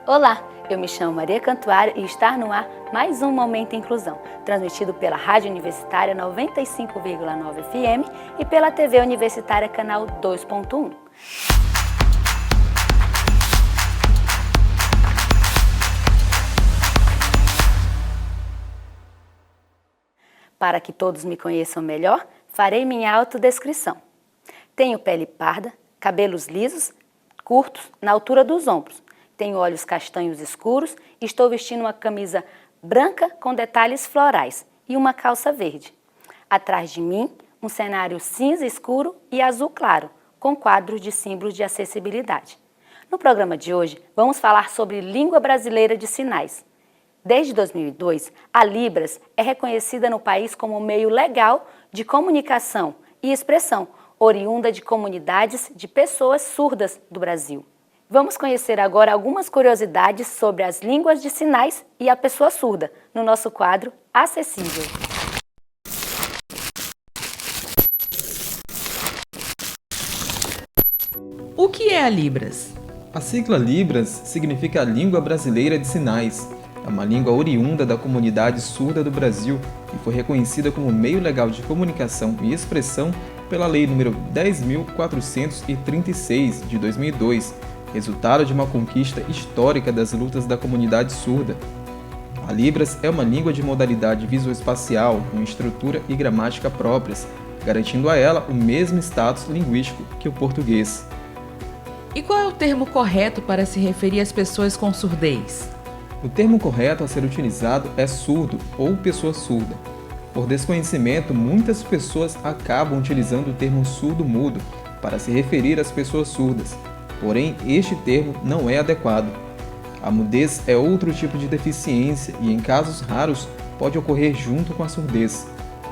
Olá, eu me chamo Maria Cantuário e está no ar mais um Momento Inclusão, transmitido pela Rádio Universitária 95,9 FM e pela TV Universitária Canal 2.1. Para que todos me conheçam melhor, farei minha autodescrição. Tenho pele parda, cabelos lisos, curtos, na altura dos ombros. Tenho olhos castanhos escuros e estou vestindo uma camisa branca com detalhes florais e uma calça verde. Atrás de mim, um cenário cinza escuro e azul claro, com quadros de símbolos de acessibilidade. No programa de hoje, vamos falar sobre língua brasileira de sinais. Desde 2002, a Libras é reconhecida no país como meio legal de comunicação e expressão, oriunda de comunidades de pessoas surdas do Brasil. Vamos conhecer agora algumas curiosidades sobre as línguas de sinais e a pessoa surda, no nosso quadro Acessível. O que é a Libras? A sigla Libras significa a Língua Brasileira de Sinais. É uma língua oriunda da comunidade surda do Brasil e foi reconhecida como meio legal de comunicação e expressão pela Lei nº 10.436, de 2002, resultado de uma conquista histórica das lutas da comunidade surda. A Libras é uma língua de modalidade visoespacial com estrutura e gramática próprias, garantindo a ela o mesmo status linguístico que o português. E qual é o termo correto para se referir às pessoas com surdez? O termo correto a ser utilizado é surdo ou pessoa surda. Por desconhecimento, muitas pessoas acabam utilizando o termo surdo-mudo para se referir às pessoas surdas. Porém, este termo não é adequado. A mudez é outro tipo de deficiência e, em casos raros, pode ocorrer junto com a surdez.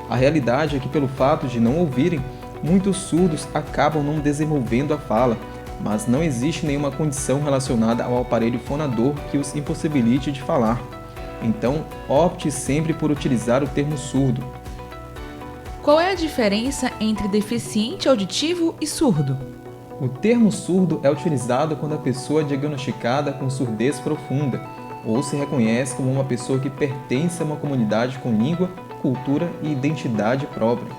A realidade é que, pelo fato de não ouvirem, muitos surdos acabam não desenvolvendo a fala, mas não existe nenhuma condição relacionada ao aparelho fonador que os impossibilite de falar. Então, opte sempre por utilizar o termo surdo. Qual é a diferença entre deficiente auditivo e surdo? O termo surdo é utilizado quando a pessoa é diagnosticada com surdez profunda ou se reconhece como uma pessoa que pertence a uma comunidade com língua, cultura e identidade própria.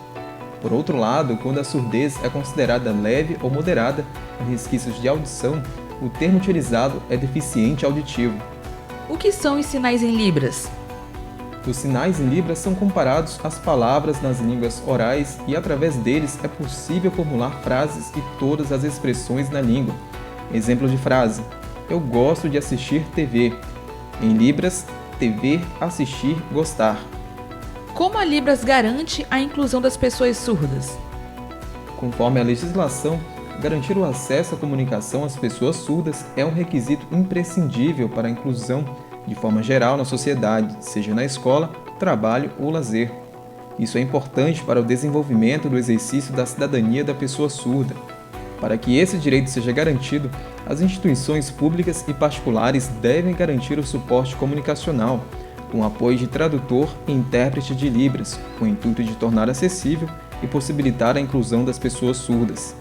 Por outro lado, quando a surdez é considerada leve ou moderada, com resquícios de audição, o termo utilizado é deficiente auditivo. O que são os sinais em Libras? Os sinais em Libras são comparados às palavras nas línguas orais e, através deles, é possível formular frases e todas as expressões na língua. Exemplo de frase: eu gosto de assistir TV. Em Libras, TV, assistir, gostar. Como a Libras garante a inclusão das pessoas surdas? Conforme a legislação, garantir o acesso à comunicação às pessoas surdas é um requisito imprescindível para a inclusão de forma geral na sociedade, seja na escola, trabalho ou lazer. Isso é importante para o desenvolvimento do exercício da cidadania da pessoa surda. Para que esse direito seja garantido, as instituições públicas e particulares devem garantir o suporte comunicacional, com apoio de tradutor e intérprete de Libras, com o intuito de tornar acessível e possibilitar a inclusão das pessoas surdas.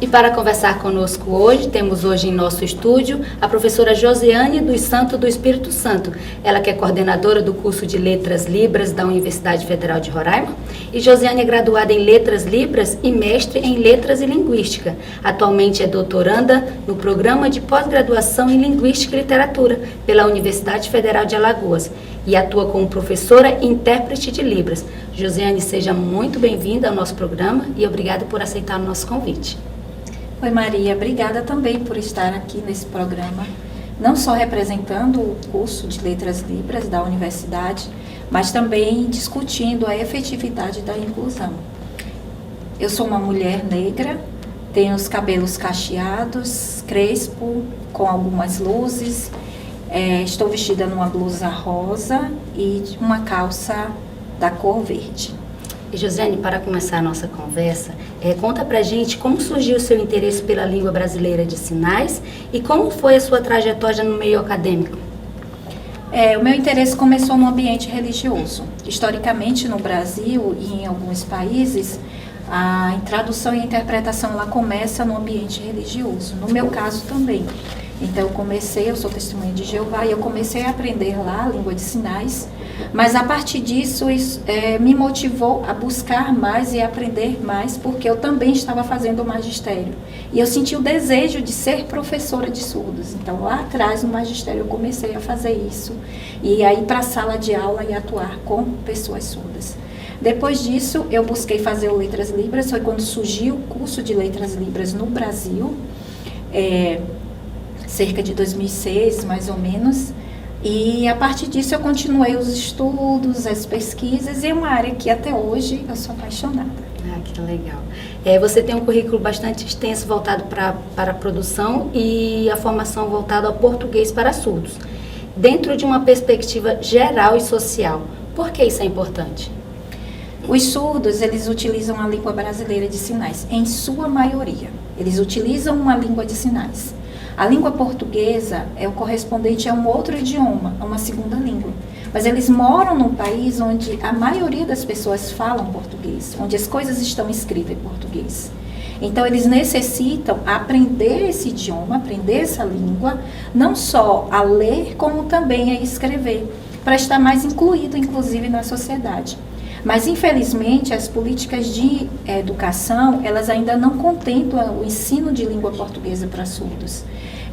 E para conversar conosco hoje, temos hoje em nosso estúdio a professora Josiane dos Santos do Espírito Santo. Ela que é coordenadora do curso de Letras Libras da Universidade Federal de Roraima. E Josiane é graduada em Letras Libras e mestre em Letras e Linguística. Atualmente é doutoranda no programa de pós-graduação em Linguística e Literatura pela Universidade Federal de Alagoas e atua como professora e intérprete de Libras. Josiane, seja muito bem-vinda ao nosso programa e obrigada por aceitar o nosso convite. Oi Maria, obrigada também por estar aqui nesse programa, não só representando o curso de Letras Libras da universidade, mas também discutindo a efetividade da inclusão. Eu sou uma mulher negra, tenho os cabelos cacheados, crespo, com algumas luzes, estou vestida numa blusa rosa e uma calça da cor verde. E Josiane, para começar a nossa conversa, conta pra gente como surgiu o seu interesse pela língua brasileira de sinais e como foi a sua trajetória no meio acadêmico. O meu interesse começou no ambiente religioso. Historicamente, no Brasil e em alguns países, a tradução e a interpretação ela começa no ambiente religioso. No meu caso também. Então eu sou testemunha de Jeová, e eu comecei a aprender lá a língua de sinais, mas a partir disso me motivou a buscar mais e aprender mais, porque eu também estava fazendo o magistério. E eu senti o desejo de ser professora de surdos. Então lá atrás no magistério eu comecei a fazer isso, e aí para a sala de aula e atuar com pessoas surdas. Depois disso eu busquei fazer o Letras Libras, foi quando surgiu o curso de Letras Libras no Brasil, cerca de 2006, mais ou menos, e a partir disso eu continuei os estudos, as pesquisas, e é uma área que até hoje eu sou apaixonada. Ah, que legal. Você tem um currículo bastante extenso voltado para a produção e a formação voltada ao português para surdos, dentro de uma perspectiva geral e social. Por que isso é importante? Os surdos, eles utilizam a língua brasileira de sinais, em sua maioria. Eles utilizam uma língua de sinais. A língua portuguesa é o correspondente a um outro idioma, a uma segunda língua. Mas eles moram num país onde a maioria das pessoas falam português, onde as coisas estão escritas em português. Então, eles necessitam aprender esse idioma, aprender essa língua, não só a ler, como também a escrever, para estar mais incluído, inclusive, na sociedade. Mas, infelizmente, as políticas de educação, elas ainda não contemplam o ensino de língua portuguesa para surdos.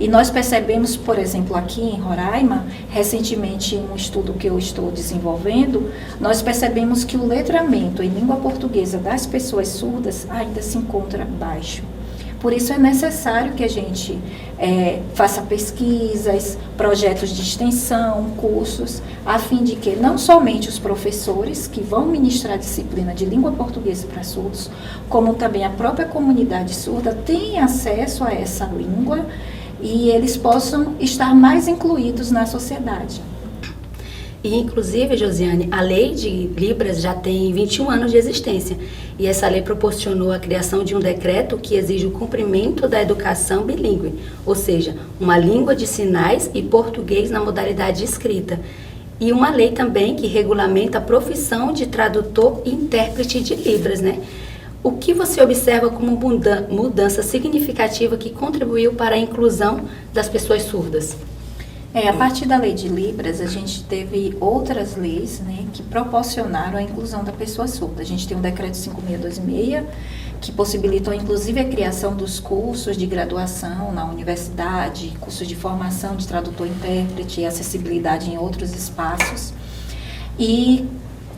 E nós percebemos, por exemplo, aqui em Roraima, recentemente, em um estudo que eu estou desenvolvendo, nós percebemos que o letramento em língua portuguesa das pessoas surdas ainda se encontra baixo. Por isso é necessário que a gente faça pesquisas, projetos de extensão, cursos, a fim de que não somente os professores que vão ministrar a disciplina de língua portuguesa para surdos, como também a própria comunidade surda tenha acesso a essa língua e eles possam estar mais incluídos na sociedade. E, inclusive, Josiane, a lei de Libras já tem 21 anos de existência. E essa lei proporcionou a criação de um decreto que exige o cumprimento da educação bilíngue, ou seja, uma língua de sinais e português na modalidade escrita. E uma lei também que regulamenta a profissão de tradutor e intérprete de Libras, né? O que você observa como mudança significativa que contribuiu para a inclusão das pessoas surdas? A partir da lei de Libras, a gente teve outras leis, né, que proporcionaram a inclusão da pessoa surda. A gente tem o decreto 5626, que possibilitou inclusive a criação dos cursos de graduação na universidade, cursos de formação de tradutor e intérprete e acessibilidade em outros espaços. E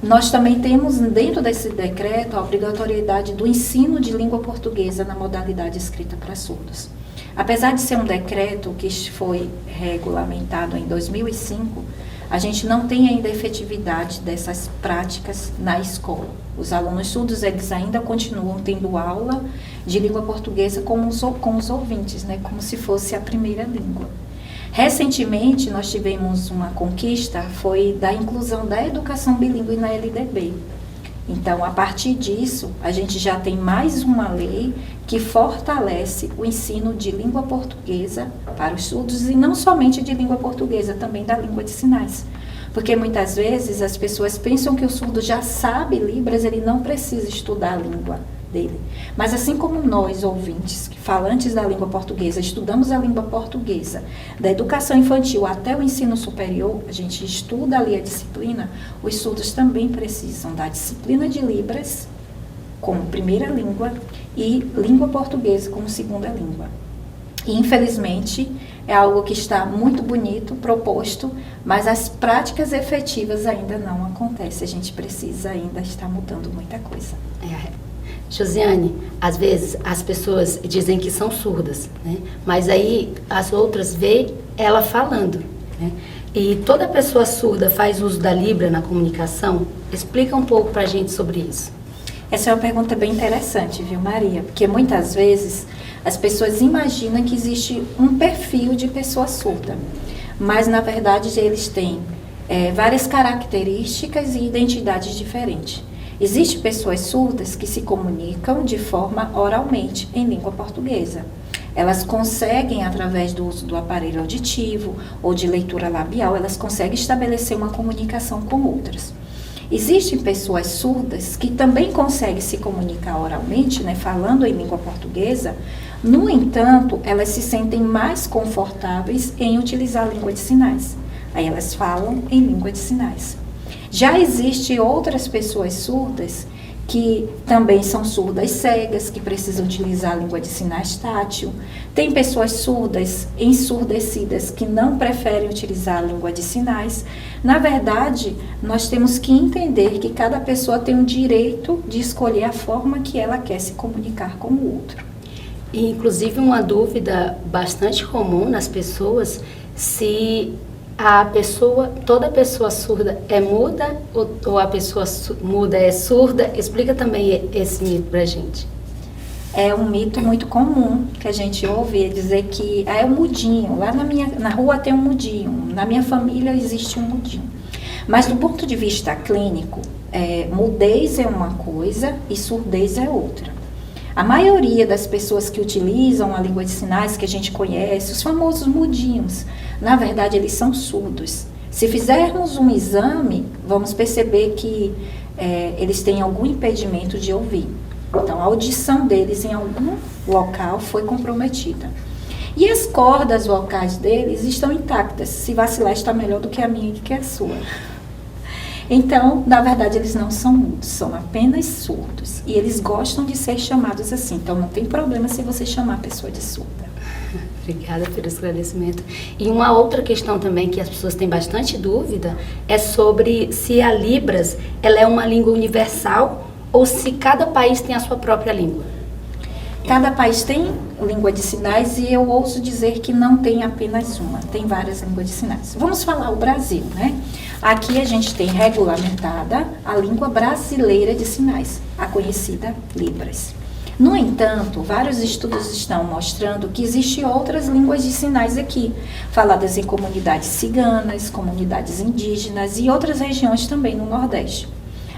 nós também temos dentro desse decreto a obrigatoriedade do ensino de língua portuguesa na modalidade escrita para surdos. Apesar de ser um decreto que foi regulamentado em 2005, a gente não tem ainda efetividade dessas práticas na escola. Os alunos surdos, eles ainda continuam tendo aula de língua portuguesa com os ouvintes, né, como se fosse a primeira língua. Recentemente, nós tivemos uma conquista, foi da inclusão da educação bilíngue na LDB. Então, a partir disso, a gente já tem mais uma lei que fortalece o ensino de língua portuguesa para os surdos, e não somente de língua portuguesa, também da língua de sinais. Porque muitas vezes as pessoas pensam que o surdo já sabe Libras, ele não precisa estudar a língua dele. Mas assim como nós, ouvintes, falantes da língua portuguesa, estudamos a língua portuguesa, da educação infantil até o ensino superior, a gente estuda ali a disciplina, os surdos também precisam da disciplina de Libras como primeira língua e língua portuguesa como segunda língua. E, infelizmente, é algo que está muito bonito, proposto, mas as práticas efetivas ainda não acontecem. A gente precisa ainda estar mudando muita coisa. Josiane, às vezes as pessoas dizem que são surdas, né? Mas aí as outras veem ela falando, né? E toda pessoa surda faz uso da Libra na comunicação? Explica um pouco pra gente sobre isso. Essa é uma pergunta bem interessante, viu, Maria? Porque muitas vezes as pessoas imaginam que existe um perfil de pessoa surda, mas na verdade eles têm várias características e identidades diferentes. Existem pessoas surdas que se comunicam de forma oralmente em língua portuguesa. Elas conseguem, através do uso do aparelho auditivo ou de leitura labial, elas conseguem estabelecer uma comunicação com outras. Existem pessoas surdas que também conseguem se comunicar oralmente, né, falando em língua portuguesa, No entanto, elas se sentem mais confortáveis em utilizar a língua de sinais. Aí elas falam em língua de sinais. Já existem outras pessoas surdas que também são surdas cegas, que precisam utilizar a língua de sinais tátil. Tem pessoas surdas, ensurdecidas, que não preferem utilizar a língua de sinais. Na verdade, nós temos que entender que cada pessoa tem o direito de escolher a forma que ela quer se comunicar com o outro. E, inclusive, uma dúvida bastante comum nas pessoas, se toda pessoa surda é muda ou a pessoa muda é surda. Explica também esse mito pra gente. É um mito muito comum que a gente ouve, dizer que é um mudinho, lá na rua tem um mudinho, na minha família existe um mudinho. Mas do ponto de vista clínico, mudez é uma coisa e surdez é outra. A maioria das pessoas que utilizam a língua de sinais que a gente conhece, os famosos mudinhos, na verdade eles são surdos. Se fizermos um exame, vamos perceber que eles têm algum impedimento de ouvir. Então a audição deles em algum local foi comprometida. E as cordas vocais deles estão intactas. Se vacilar, está melhor do que a minha e que a sua. Então, na verdade, eles não são mudos, são apenas surdos. E eles gostam de ser chamados assim. Então, não tem problema se você chamar a pessoa de surda. Obrigada pelo esclarecimento. E uma outra questão também que as pessoas têm bastante dúvida é sobre se a Libras ela é uma língua universal ou se cada país tem a sua própria língua. Cada país tem língua de sinais e eu ouso dizer que não tem apenas uma, tem várias línguas de sinais. Vamos falar o Brasil, né? Aqui a gente tem regulamentada a língua brasileira de sinais, a conhecida Libras. No entanto, vários estudos estão mostrando que existem outras línguas de sinais aqui, faladas em comunidades ciganas, comunidades indígenas e outras regiões também no Nordeste.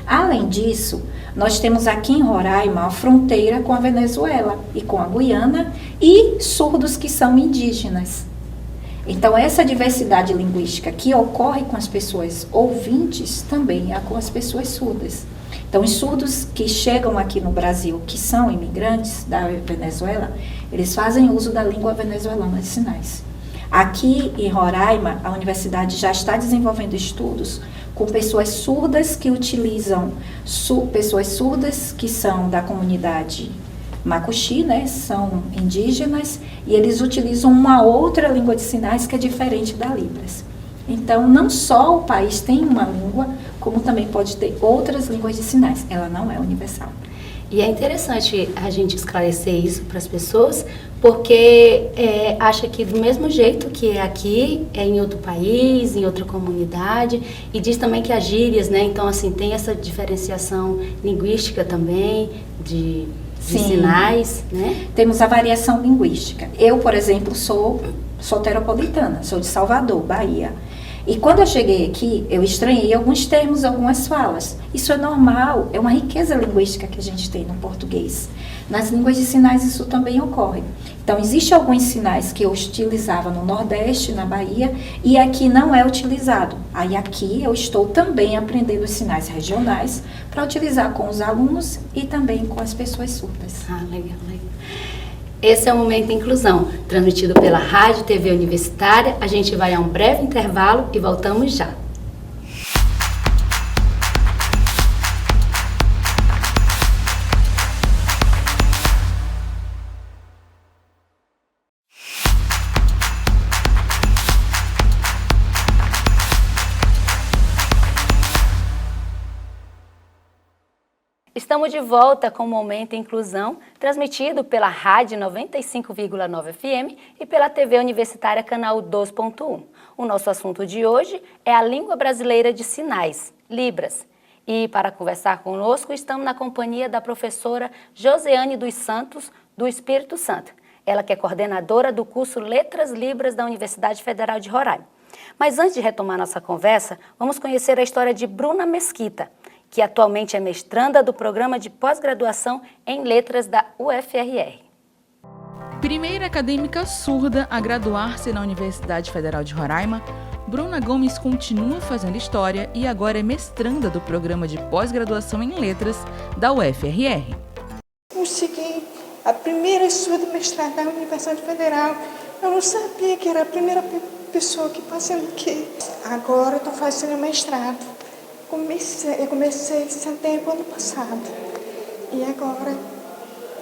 Além disso, nós temos aqui em Roraima a fronteira com a Venezuela e com a Guiana e surdos que são indígenas. Então, essa diversidade linguística que ocorre com as pessoas ouvintes também é com as pessoas surdas. Então, os surdos que chegam aqui no Brasil, que são imigrantes da Venezuela, eles fazem uso da língua venezuelana de sinais. Aqui em Roraima, a universidade já está desenvolvendo estudos com pessoas surdas que utilizam, pessoas surdas que são da comunidade Macuxi, né, são indígenas, e eles utilizam uma outra língua de sinais que é diferente da Libras. Então, não só o país tem uma língua, como também pode ter outras línguas de sinais. Ela não é universal. E é interessante a gente esclarecer isso para as pessoas, porque acha que do mesmo jeito que é aqui, é em outro país, em outra comunidade, e diz também que as gírias, né? Então, assim, tem essa diferenciação linguística também de sinais, né? Temos a variação linguística. Eu, por exemplo, sou soteropolitana, sou de Salvador, Bahia. E quando eu cheguei aqui, eu estranhei alguns termos, algumas falas. Isso é normal, é uma riqueza linguística que a gente tem no português. Nas línguas de sinais isso também ocorre. Então, existem alguns sinais que eu utilizava no Nordeste, na Bahia, e aqui não é utilizado. Aí aqui eu estou também aprendendo os sinais regionais para utilizar com os alunos e também com as pessoas surdas. Ah, legal, legal. Esse é o Momento Inclusão, transmitido pela Rádio TV Universitária. A gente vai a um breve intervalo e voltamos já. Estamos de volta com o Momento Inclusão, transmitido pela Rádio 95,9 FM e pela TV Universitária Canal 2.1. O nosso assunto de hoje é a língua brasileira de sinais, Libras. E para conversar conosco, estamos na companhia da professora Josiane dos Santos, do Espírito Santo. Ela que é coordenadora do curso Letras Libras da Universidade Federal de Roraima. Mas antes de retomar nossa conversa, vamos conhecer a história de Bruna Mesquita, que atualmente é mestranda do programa de pós-graduação em letras da UFRR. Primeira acadêmica surda a graduar-se na Universidade Federal de Roraima, Bruna Gomes continua fazendo história e agora é mestranda do programa de pós-graduação em letras da UFRR. Eu cheguei a primeira surda mestrada da Universidade Federal. Eu não sabia que era a primeira pessoa que fazendo aqui. Agora eu estou fazendo mestrado. Eu comecei em setembro do ano passado. E agora,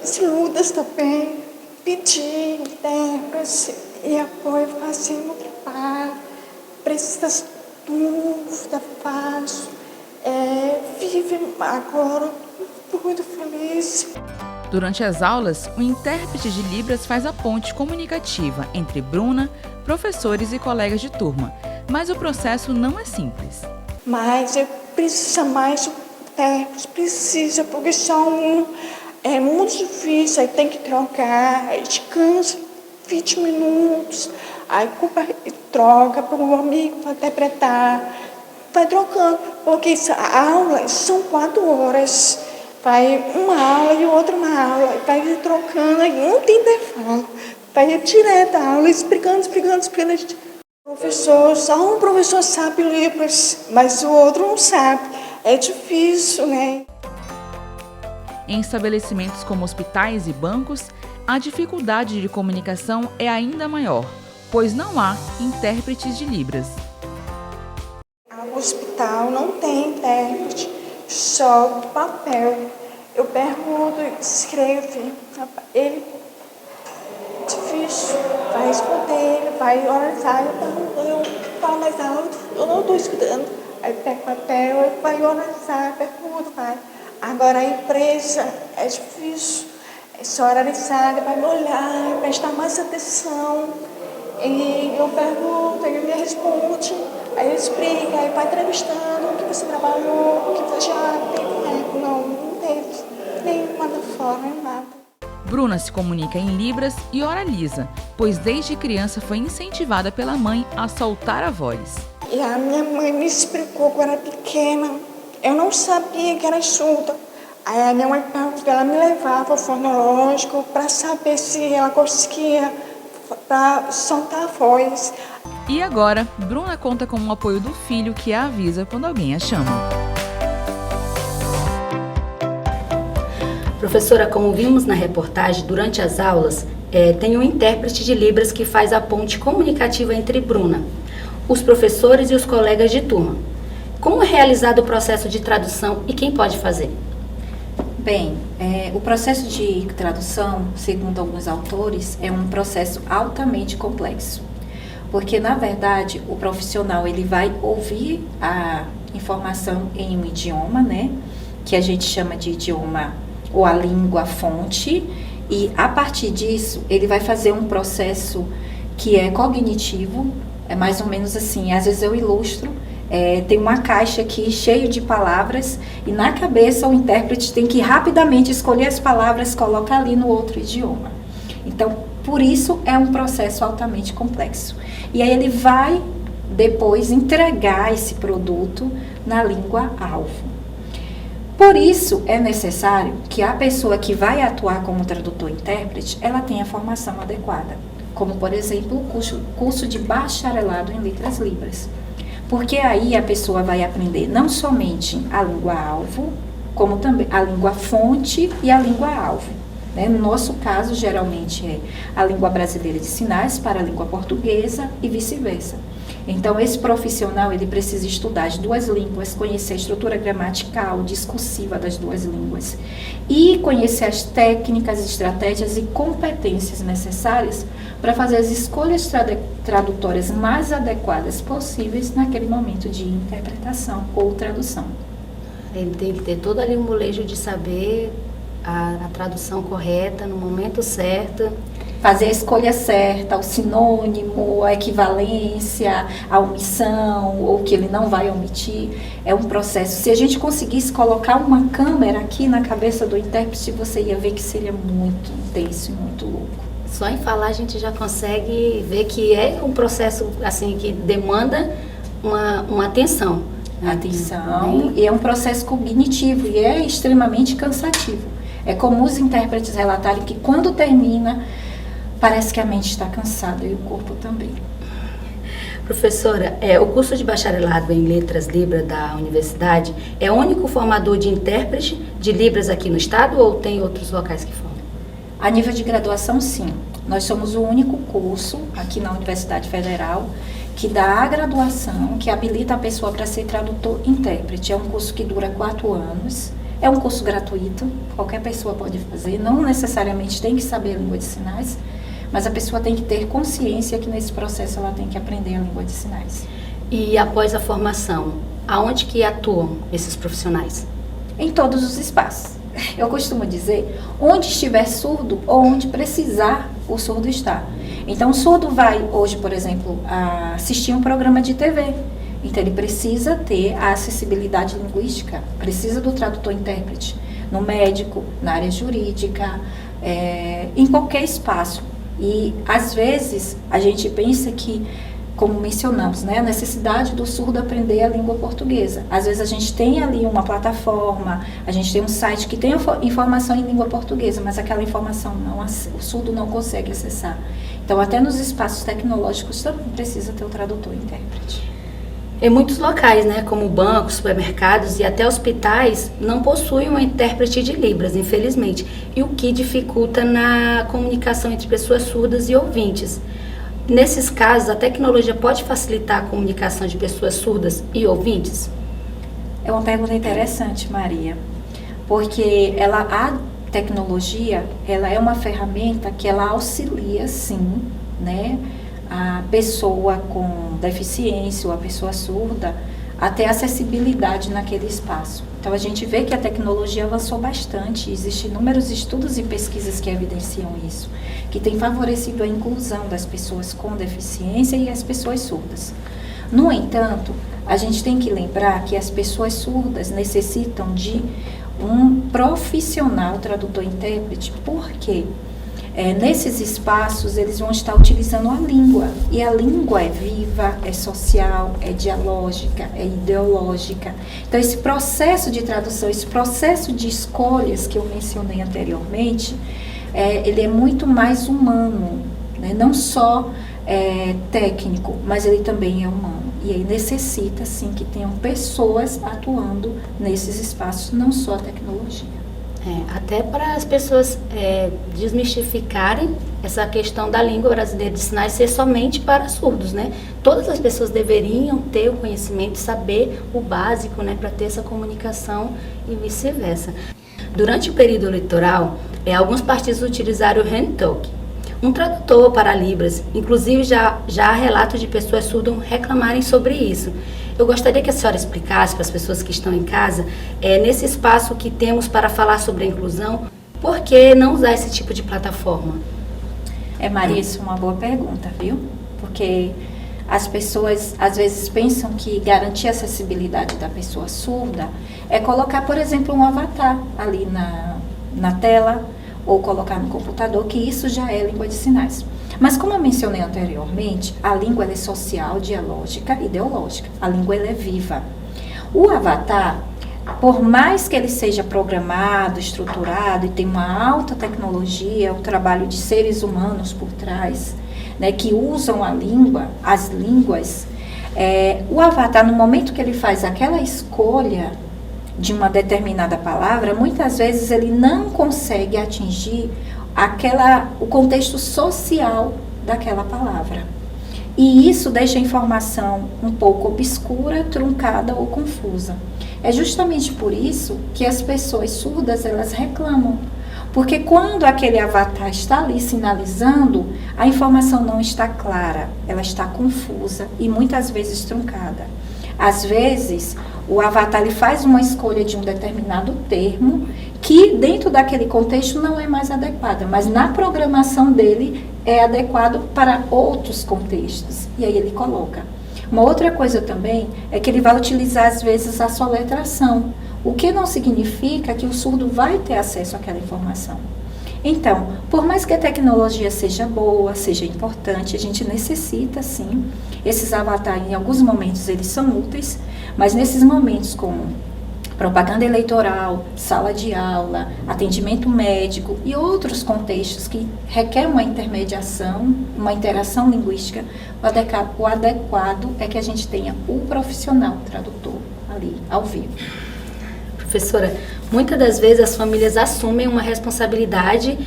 surdas também, pedir intérprete e apoio fazendo o trabalho. Precisa dúvida, fácil. Vive agora muito feliz. Durante as aulas, o intérprete de Libras faz a ponte comunicativa entre Bruna, professores e colegas de turma, mas o processo não é simples. Mas precisa mais, precisa, porque é muito difícil, aí tem que trocar, aí descansa 20 minutos, aí troca para o amigo para interpretar, vai trocando, porque a aula são 4 horas. Vai uma aula e outra uma aula, vai trocando, aí não tem intervalo. Vai direto a aula, explicando. Professor, só um professor sabe Libras, mas o outro não sabe. É difícil, né? Em estabelecimentos como hospitais e bancos, a dificuldade de comunicação é ainda maior, pois não há intérpretes de Libras. O hospital não tem intérprete, só papel. Eu pergunto, escreve, ele difícil, vai responder, ele vai orar, eu falo mais alto, eu não estou escutando. Aí pega papel, ele vai orar, pergunta, vai. Agora a empresa é difícil, é só analisar, vai me olhar, prestar mais atenção. E eu pergunto, ele me responde, aí ele explica, aí vai entrevistando o que você trabalhou, o que você já tem tempo, não teve nenhuma da fora, nem nada. Bruna se comunica em Libras e oraliza, pois desde criança foi incentivada pela mãe a soltar a voz. E a minha mãe me explicou quando era pequena, eu não sabia que era surda. Aí a minha mãe ela me levava ao fonológico para saber se ela conseguia para soltar a voz. E agora, Bruna conta com o apoio do filho que a avisa quando alguém a chama. Professora, como vimos na reportagem, durante as aulas, tem um intérprete de Libras que faz a ponte comunicativa entre Bruna, os professores e os colegas de turma. Como é realizado o processo de tradução e quem pode fazer? Bem, o processo de tradução, segundo alguns autores, é um processo altamente complexo. Porque, na verdade, o profissional ele vai ouvir a informação em um idioma, né? Que a gente chama de idioma ou a língua fonte. E, a partir disso, ele vai fazer um processo que é cognitivo. É mais ou menos assim, às vezes eu ilustro. Tem uma caixa aqui cheia de palavras e na cabeça o intérprete tem que rapidamente escolher as palavras e colocar ali no outro idioma. Então, por isso é um processo altamente complexo. E aí ele vai depois entregar esse produto na língua-alvo. Por isso é necessário que a pessoa que vai atuar como tradutor-intérprete, ela tenha a formação adequada. Como, por exemplo, o curso de bacharelado em letras libras. Porque aí a pessoa vai aprender não somente a língua-alvo, como também a língua-fonte e a língua-alvo. Né? No nosso caso, geralmente é a língua brasileira de sinais para a língua portuguesa e vice-versa. Então, esse profissional ele precisa estudar as 2 línguas, conhecer a estrutura gramatical, discursiva das 2 línguas e conhecer as técnicas, estratégias e competências necessárias para fazer as escolhas tradutórias mais adequadas possíveis naquele momento de interpretação ou tradução. Ele tem que ter todo ali o molejo de saber a tradução correta, no momento certo. Fazer a escolha certa, o sinônimo, a equivalência, a omissão, ou que ele não vai omitir, é um processo. Se a gente conseguisse colocar uma câmera aqui na cabeça do intérprete, você ia ver que seria muito intenso e muito louco. Só em falar a gente já consegue ver que é um processo assim que demanda uma atenção. Atenção, e é um processo cognitivo e é extremamente cansativo. É comum os intérpretes relatarem que quando termina, parece que a mente está cansada e o corpo também. Professora, o curso de bacharelado em Letras Libras da universidade é o único formador de intérprete de Libras aqui no estado ou tem outros locais que formam? A nível de graduação, sim. Nós somos o único curso aqui na Universidade Federal que dá a graduação, que habilita a pessoa para ser tradutor-intérprete. É um curso que dura 4 anos. É um curso gratuito, qualquer pessoa pode fazer, não necessariamente tem que saber a língua de sinais, mas a pessoa tem que ter consciência que nesse processo ela tem que aprender a língua de sinais. E após a formação, aonde que atuam esses profissionais? Em todos os espaços. Eu costumo dizer, onde estiver surdo ou onde precisar, o surdo está. Então, o surdo vai hoje, por exemplo, assistir um programa de TV. Então, ele precisa ter a acessibilidade linguística, precisa do tradutor-intérprete, no médico, na área jurídica, em qualquer espaço. E, às vezes, a gente pensa que, como mencionamos, né, a necessidade do surdo aprender a língua portuguesa. Às vezes, a gente tem ali uma plataforma, a gente tem um site que tem informação em língua portuguesa, mas aquela informação o surdo não consegue acessar. Então, até nos espaços tecnológicos também precisa ter o tradutor-intérprete. Em muitos locais, né, como bancos, supermercados e até hospitais, não possuem um intérprete de Libras, infelizmente, e o que dificulta na comunicação entre pessoas surdas e ouvintes. Nesses casos, a tecnologia pode facilitar a comunicação de pessoas surdas e ouvintes? É uma pergunta interessante, Maria, porque a tecnologia, ela é uma ferramenta que ela auxilia, sim, né, a pessoa com deficiência ou a pessoa surda a ter acessibilidade naquele espaço. Então, a gente vê que a tecnologia avançou bastante, existem inúmeros estudos e pesquisas que evidenciam isso, que tem favorecido a inclusão das pessoas com deficiência e as pessoas surdas. No entanto, a gente tem que lembrar que as pessoas surdas necessitam de um profissional tradutor-intérprete, porque nesses espaços eles vão estar utilizando a língua, e a língua é viva, é social, é dialógica, é ideológica. Então, esse processo de tradução, esse processo de escolhas que eu mencionei anteriormente, ele é muito mais humano, né? Não só técnico, mas ele também é humano. E aí necessita, sim, que tenham pessoas atuando nesses espaços, não só a tecnologia. Até para as pessoas desmistificarem essa questão da língua brasileira de sinais ser somente para surdos, né? Todas as pessoas deveriam ter o conhecimento, saber o básico, né, para ter essa comunicação e vice-versa. Durante o período eleitoral, alguns partidos utilizaram o HandTalk, um tradutor para Libras. Inclusive, já há relatos de pessoas surdas reclamarem sobre isso. Eu gostaria que a senhora explicasse para as pessoas que estão em casa, nesse espaço que temos para falar sobre a inclusão, por que não usar esse tipo de plataforma? Maria, isso é uma boa pergunta, viu? Porque as pessoas às vezes pensam que garantir a acessibilidade da pessoa surda é colocar, por exemplo, um avatar ali na tela, ou colocar no computador, que isso já é língua de sinais. Mas como eu mencionei anteriormente, a língua ela é social, dialógica e ideológica. A língua ela é viva. O avatar, por mais que ele seja programado, estruturado e tenha uma alta tecnologia, o trabalho de seres humanos por trás, né, que usam a língua, as línguas, o avatar, no momento que ele faz aquela escolha de uma determinada palavra, muitas vezes ele não consegue atingir o contexto social daquela palavra. E isso deixa a informação um pouco obscura, truncada ou confusa. É justamente por isso que as pessoas surdas, elas reclamam. Porque quando aquele avatar está ali sinalizando, a informação não está clara, ela está confusa e muitas vezes truncada. Às vezes, o avatar ele faz uma escolha de um determinado termo que dentro daquele contexto não é mais adequada, mas na programação dele é adequado para outros contextos. E aí ele coloca. Uma outra coisa também é que ele vai utilizar às vezes a soletração, o que não significa que o surdo vai ter acesso àquela informação. Então, por mais que a tecnologia seja boa, seja importante, a gente necessita, sim, esses avatares, em alguns momentos eles são úteis, mas nesses momentos como propaganda eleitoral, sala de aula, atendimento médico e outros contextos que requerem uma intermediação, uma interação linguística, o adequado é que a gente tenha o profissional tradutor ali, ao vivo. Professora, muitas das vezes as famílias assumem uma responsabilidade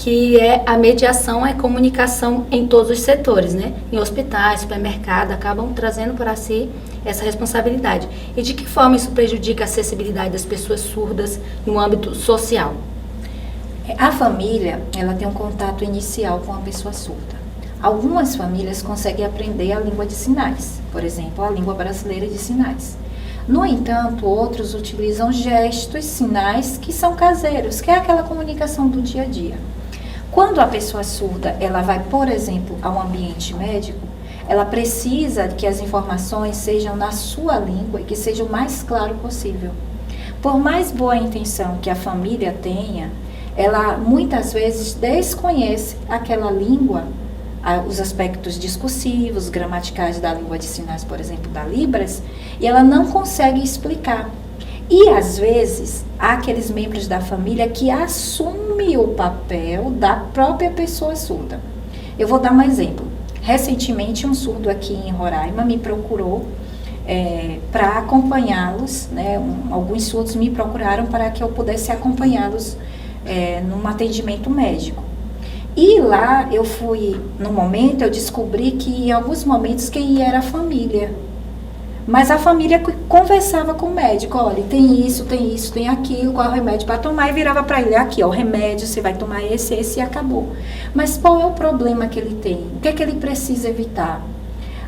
que a mediação é comunicação em todos os setores, né? Em hospitais, supermercado, acabam trazendo para si essa responsabilidade. E de que forma isso prejudica a acessibilidade das pessoas surdas no âmbito social? A família, ela tem um contato inicial com a pessoa surda. Algumas famílias conseguem aprender a língua de sinais, por exemplo, a língua brasileira de sinais. No entanto, outros utilizam gestos, sinais que são caseiros, que é aquela comunicação do dia a dia. Quando a pessoa surda, ela vai, por exemplo, a um ambiente médico, ela precisa que as informações sejam na sua língua e que seja o mais claro possível. Por mais boa intenção que a família tenha, ela muitas vezes desconhece aquela língua, os aspectos discursivos, gramaticais da língua de sinais, por exemplo, da Libras, e ela não consegue explicar. E, às vezes, há aqueles membros da família que assumem o papel da própria pessoa surda. Eu vou dar um exemplo. Recentemente, um surdo aqui em Roraima me procurou para acompanhá-los, né? Alguns surdos me procuraram para que eu pudesse acompanhá-los num atendimento médico. E lá eu fui, no momento, eu descobri que em alguns momentos quem ia era a família. Mas a família conversava com o médico, olha, tem isso, tem aquilo, qual é o remédio para tomar, e virava para ele, aqui, ó, o remédio, você vai tomar esse e acabou. Mas qual é o problema que ele tem? O que é que ele precisa evitar?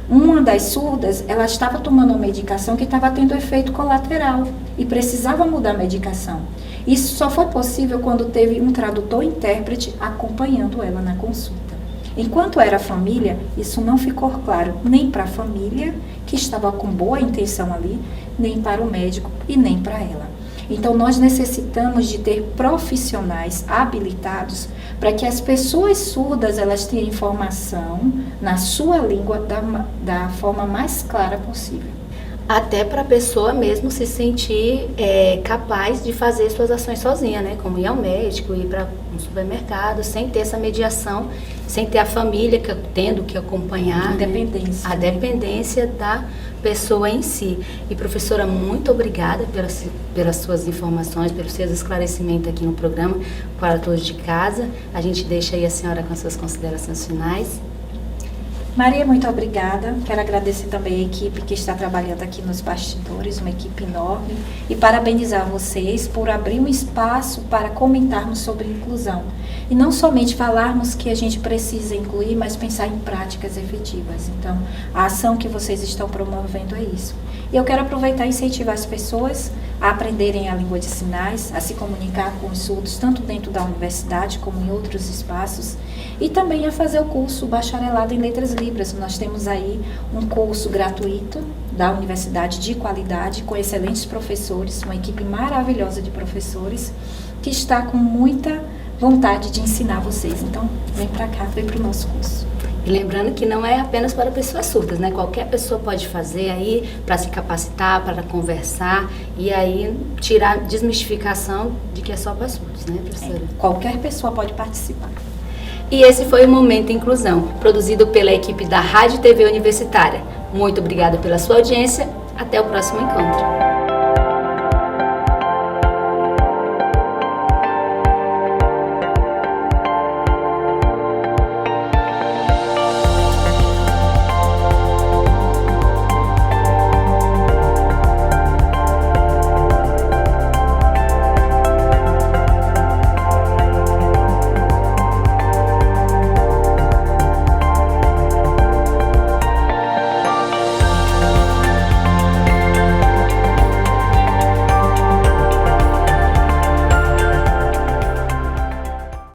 Uma das surdas, ela estava tomando uma medicação que estava tendo efeito colateral e precisava mudar a medicação. Isso só foi possível quando teve um tradutor-intérprete acompanhando ela na consulta. Enquanto era família, isso não ficou claro nem para a família, que estava com boa intenção ali, nem para o médico e nem para ela. Então, nós necessitamos de ter profissionais habilitados para que as pessoas surdas elas tenham informação na sua língua da forma mais clara possível. Até para a pessoa mesmo se sentir capaz de fazer suas ações sozinha, né? Como ir ao médico, ir para um supermercado, sem ter essa mediação, sem ter a família tendo que acompanhar. Independência. A dependência da pessoa em si. E, professora, muito obrigada pelas suas informações, pelos seus esclarecimentos aqui no programa para todos de casa. A gente deixa aí a senhora com as suas considerações finais. Maria, muito obrigada. Quero agradecer também a equipe que está trabalhando aqui nos bastidores, uma equipe enorme, e parabenizar vocês por abrir um espaço para comentarmos sobre inclusão. E não somente falarmos que a gente precisa incluir, mas pensar em práticas efetivas. Então, a ação que vocês estão promovendo é isso. E eu quero aproveitar e incentivar as pessoas a aprenderem a língua de sinais, a se comunicar com os surdos, tanto dentro da universidade como em outros espaços, e também a fazer o curso Bacharelado em Letras Libras. Nós temos aí um curso gratuito da universidade de qualidade, com excelentes professores, uma equipe maravilhosa de professores, que está com muita vontade de ensinar vocês. Então, vem para cá, vem para o nosso curso. E lembrando que não é apenas para pessoas surdas, né? Qualquer pessoa pode fazer aí para se capacitar, para conversar e aí tirar a desmistificação de que é só para surdos, né, professora? Qualquer pessoa pode participar. E esse foi o Momento Inclusão, produzido pela equipe da Rádio TV Universitária. Muito obrigada pela sua audiência. Até o próximo encontro.